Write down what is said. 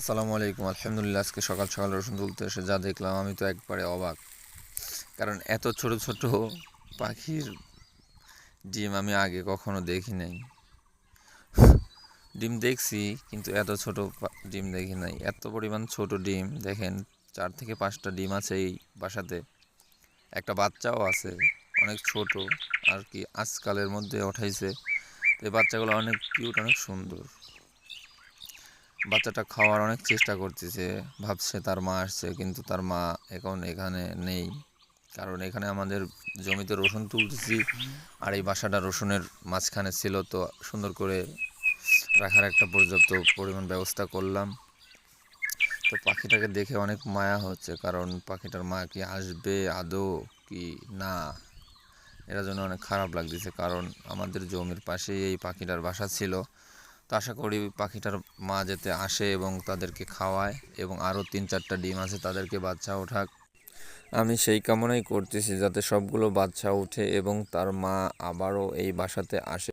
আসসালামু আলাইকুম। আলহামদুলিল্লাহ, আজকে সকাল সকাল রসুন তুলতে এসে যা দেখলাম আমি তো একবারে অবাক। কারণ এত ছোট ছোট পাখির ডিম আমি আগে কখনো দেখি নাই। ডিম দেখছি কিন্তু এত ছোট ডিম দেখি নাই। এত পরিমাণ ছোট ডিম দেখেন, 4 থেকে 5টা ডিম আছে এই বাসাতে, একটা বাচ্চাও আছে অনেক ছোট আর কি, আজকালের মধ্যে উঠাইছে। তো এই বাচ্চাগুলো অনেক কিউট, অনেক সুন্দর। বাচ্চাটা খাওয়ার অনেক চেষ্টা করতেছে, ভাবছে তার মা আসছে, কিন্তু তার মা এখন এখানে নেই। কারণ এখানে আমাদের জমিতে রসুন তুলতেছি, আর এই বাসাটা রসুনের মাঝখানে ছিল, তো সুন্দর করে রাখার একটা পর্যাপ্ত পরিমাণ ব্যবস্থা করলাম। তো পাখিটাকে দেখে অনেক মায়া হচ্ছে, কারণ পাখিটার মা কি আসবে আদৌ কি না, এটার জন্য অনেক খারাপ লাগতেছে। কারণ আমাদের জমির পাশেই এই পাখিটার বাসা ছিল। তো আশা করি পাখিটার মা যাতে আসে এবং তাদেরকে খাওয়ায়, এবং আরও 3-4টা ডিম আছে তাদেরকে বাচ্চা ওঠাক। আমি সেই কামনাই করতেছি যাতে সবগুলো বাচ্চা ওঠে এবং তার মা আবারও এই বাসাতে আসে।